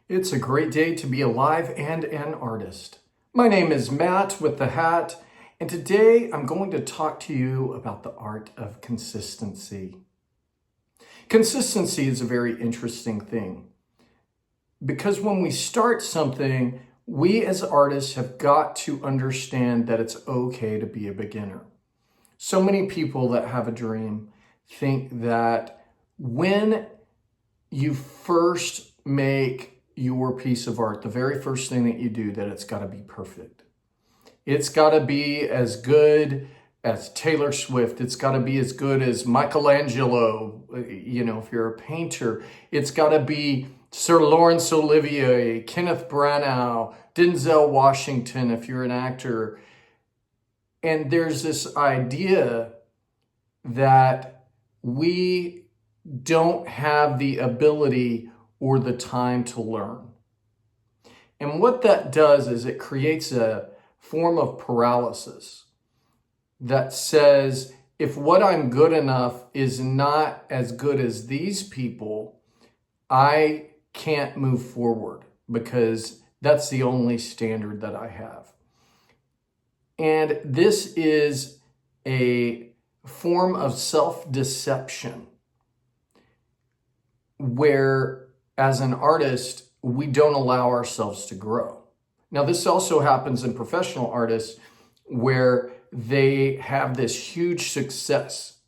It's a great day to be alive and an artist. My name is Matt with the Hat, and today I'm going to talk to you about the art of consistency. Consistency is a very interesting thing because when we start something, we as artists have got to understand that it's okay to be a beginner. So many people that have a dream think that when you first make your piece of art, the very first thing that you do, that it's got to be perfect. It's got to be as good as Taylor Swift. It's got to be as good as Michelangelo. If you're a painter, it's got to be Sir Laurence Olivier, Kenneth Branagh, Denzel Washington, if you're an actor. And there's this idea that we don't have the ability or the time to learn. And what that does is it creates a form of paralysis that says, if what I'm good enough is not as good as these people, I can't move forward because that's the only standard that I have. And this is a form of self-deception where, as an artist, we don't allow ourselves to grow. Now, this also happens in professional artists where they have this huge success,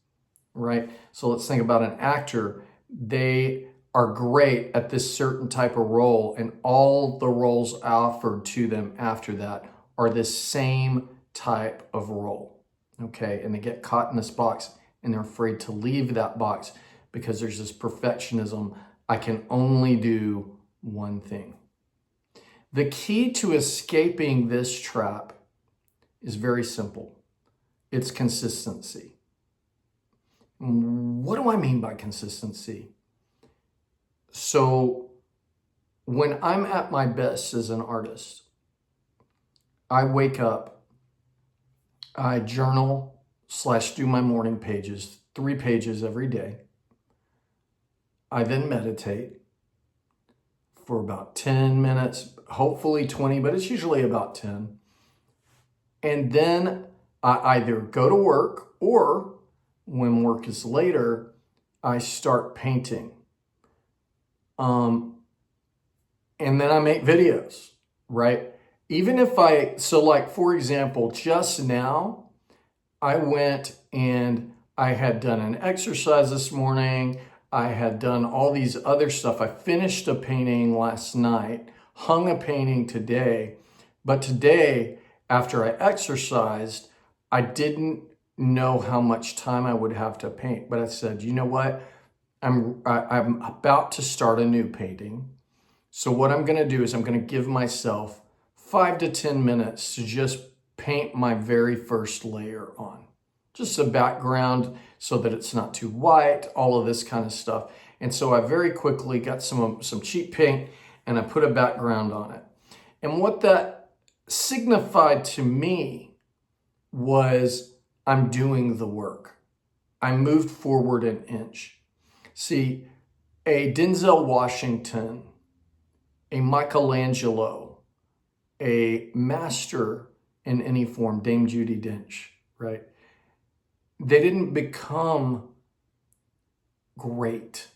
right? So let's think about an actor. They are great at this certain type of role, and all the roles offered to them after that are this same type of role, okay? And they get caught in this box, and they're afraid to leave that box because there's this perfectionism. I can only do one thing. The key to escaping this trap is very simple. It's consistency. What do I mean by consistency? So when I'm at my best as an artist, I wake up, I journal / do my morning pages, 3 pages every day. I then meditate for about 10 minutes, hopefully 20, but it's usually about 10. And then I either go to work, or when work is later, I start painting. And then I make videos, right? Even if for example, just now, I went and I had done an exercise this morning. I had done all these other stuff. I finished a painting last night, hung a painting today. But today, after I exercised, I didn't know how much time I would have to paint. But I said, you know what? I'm about to start a new painting. So what I'm going to do is I'm going to give myself 5 to 10 minutes to just paint my very first layer on. Just a background so that it's not too white, all of this kind of stuff. And so I very quickly got some cheap paint and I put a background on it. And what that signified to me was I'm doing the work. I moved forward an inch. See, a Denzel Washington, a Michelangelo, a master in any form, Dame Judi Dench, right? They didn't become great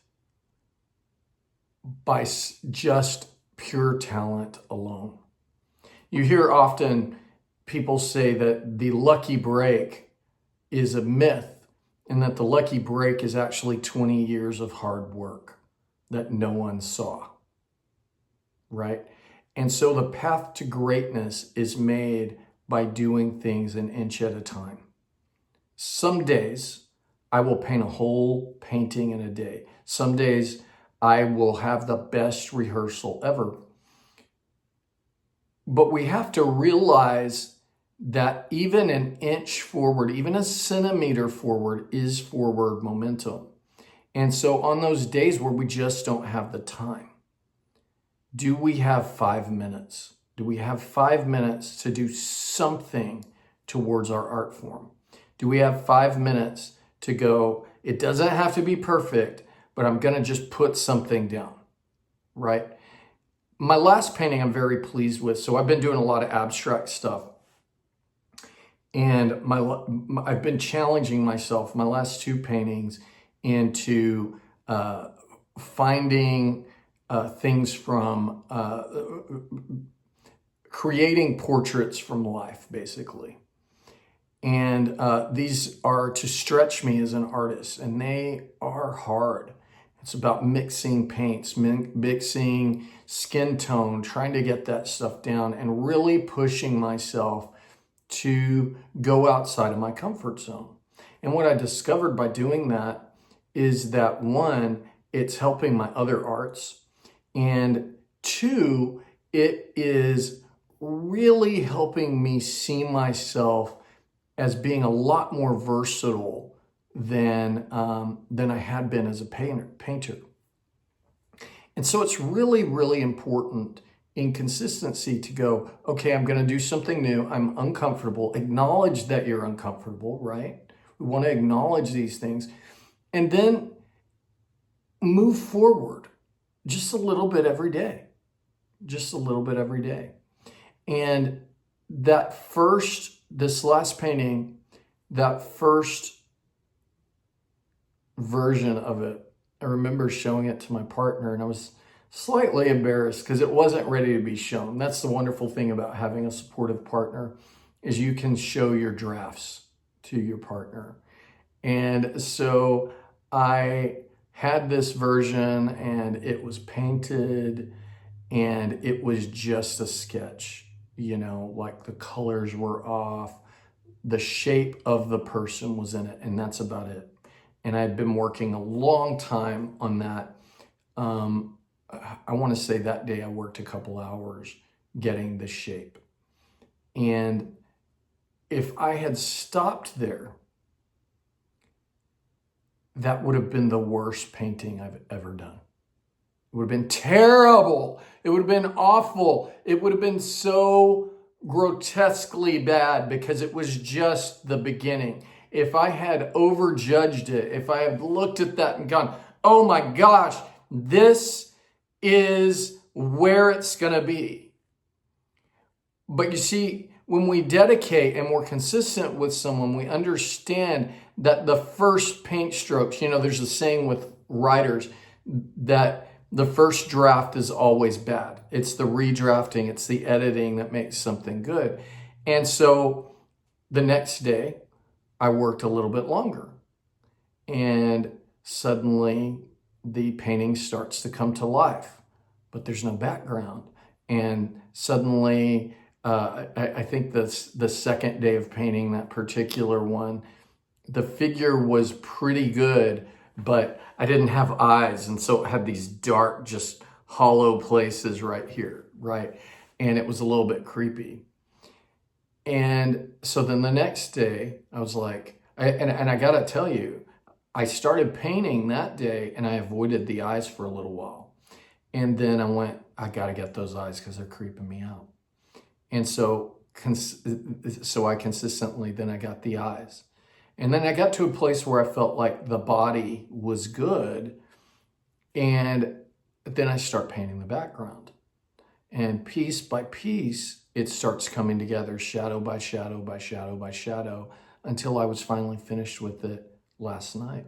by just pure talent alone. You hear often people say that the lucky break is a myth, and that the lucky break is actually 20 years of hard work that no one saw, right? And so the path to greatness is made by doing things an inch at a time. Some days I will paint a whole painting in a day. Some days I will have the best rehearsal ever. But we have to realize that even an inch forward, even a centimeter forward, is forward momentum. And so on those days where we just don't have the time, do we have 5 minutes? Do we have 5 minutes to do something towards our art form? Do we have 5 minutes to go, it doesn't have to be perfect, but I'm going to just put something down, right? my last painting I'm very pleased with. So I've been doing a lot of abstract stuff. And I've been challenging myself, my last two paintings, into finding things from creating portraits from life, basically. And these are to stretch me as an artist, and they are hard. It's about mixing paints, mixing skin tone, trying to get that stuff down, and really pushing myself to go outside of my comfort zone. And what I discovered by doing that is that, one, it's helping my other arts, and two, it is really helping me see myself as being a lot more versatile than I had been as a painter. And so it's really, really important in consistency to go, okay, I'm going to do something new. I'm uncomfortable. Acknowledge that you're uncomfortable, right? We want to acknowledge these things and then move forward just a little bit every day, just a little bit every day. And this last painting, that first version of it, I remember showing it to my partner, and I was slightly embarrassed because it wasn't ready to be shown. That's the wonderful thing about having a supportive partner, is you can show your drafts to your partner. And so I had this version, and it was painted, and it was just a sketch, like the colors were off, the shape of the person was in it, and that's about it. And I'd been working a long time on that. I want to say that day I worked a couple hours getting the shape. And if I had stopped there, that would have been the worst painting I've ever done. It would have been terrible. It would have been awful. It would have been so grotesquely bad because it was just the beginning. If I had overjudged it, if I had looked at that and gone, oh my gosh, this is where it's going to be. But you see, when we dedicate and we're consistent with someone, we understand that the first paint strokes, there's a saying with writers that the first draft is always bad. It's the redrafting, it's the editing that makes something good. And so the next day, I worked a little bit longer, and suddenly the painting starts to come to life, but there's no background. And suddenly, I think the second day of painting that particular one, the figure was pretty good, but I didn't have eyes, and so it had these dark, just hollow places right here, right? And it was a little bit creepy. And so then the next day, I was like, and I gotta tell you, I started painting that day, and I avoided the eyes for a little while. And then I went, I gotta get those eyes because they're creeping me out. And so I consistently, then I got the eyes. And then I got to a place where I felt like the body was good. And then I start painting the background. And piece by piece, it starts coming together, shadow by shadow by shadow by shadow, until I was finally finished with it last night.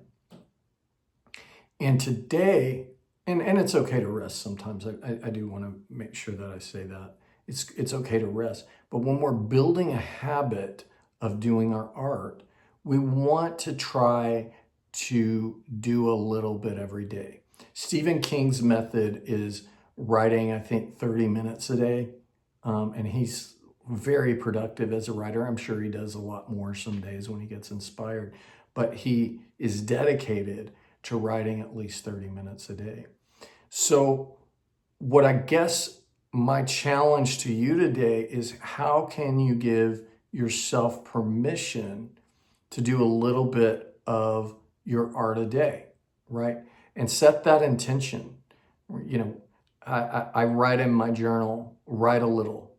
And today, and it's okay to rest sometimes. I do want to make sure that I say that. It's okay to rest. But when we're building a habit of doing our art, we want to try to do a little bit every day. Stephen King's method is writing, I think, 30 minutes a day. And he's very productive as a writer. I'm sure he does a lot more some days when he gets inspired. But he is dedicated to writing at least 30 minutes a day. So what I guess my challenge to you today is, how can you give yourself permission to do a little bit of your art a day, right? And set that intention. I write in my journal, write a little,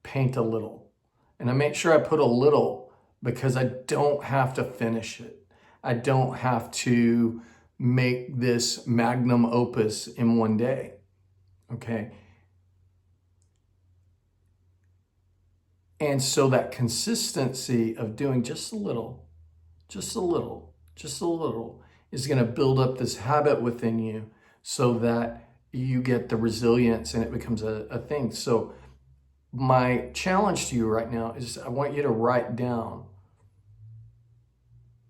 paint a little. And I make sure I put a little because I don't have to finish it. I don't have to make this magnum opus in one day, okay? And so that consistency of doing just a little, just a little, just a little is going to build up this habit within you so that you get the resilience and it becomes a thing. So my challenge to you right now is I want you to write down,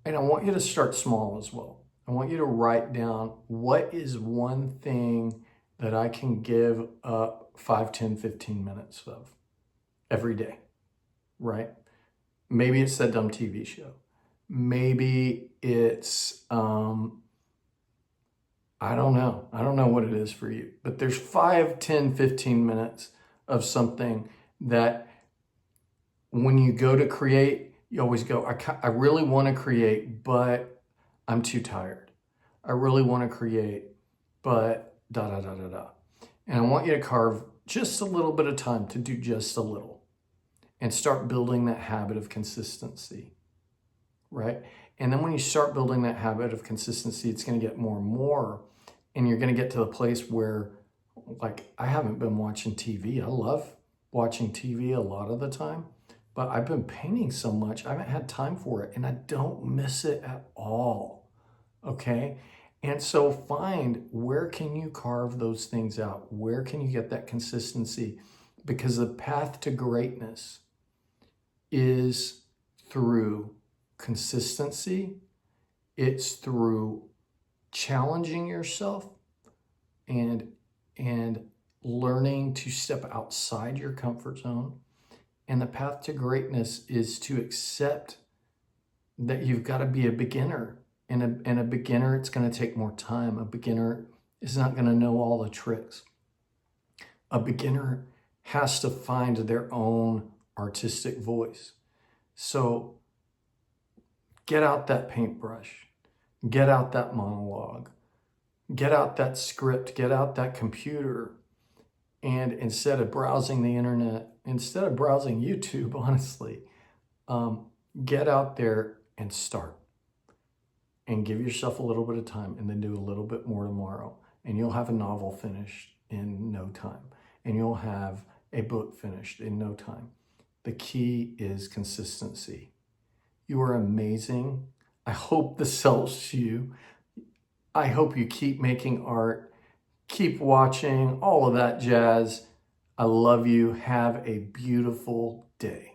and I want you to start small as well. I want you to write down, what is one thing that I can give up 5, 10, 15 minutes of every day, right? Maybe it's that dumb TV show. Maybe it's, I don't know. I don't know what it is for you, but there's 5, 10, 15 minutes of something that when you go to create, you always go, I really want to create, but I'm too tired. I really want to create, but da, da, da, da, da. And I want you to carve just a little bit of time to do just a little and start building that habit of consistency, right? And then when you start building that habit of consistency, it's going to get more and more. And you're going to get to the place where, like, I haven't been watching TV. I love watching TV a lot of the time, but I've been painting so much, I haven't had time for it, and I don't miss it at all, okay? And so find, where can you carve those things out? Where can you get that consistency? Because the path to greatness is through consistency. It's through challenging yourself and learning to step outside your comfort zone. And the path to greatness is to accept that you've got to be a beginner. And a beginner, it's going to take more time. A beginner is not going to know all the tricks. A beginner has to find their own artistic voice. So get out that paintbrush, get out that monologue, get out that script, get out that computer. And instead of browsing the internet, instead of browsing YouTube, honestly, get out there and start. And give yourself a little bit of time, and then do a little bit more tomorrow. And you'll have a novel finished in no time. And you'll have a book finished in no time. The key is consistency. You are amazing. I hope this helps you. I hope you keep making art, keep watching, all of that jazz. I love you. Have a beautiful day.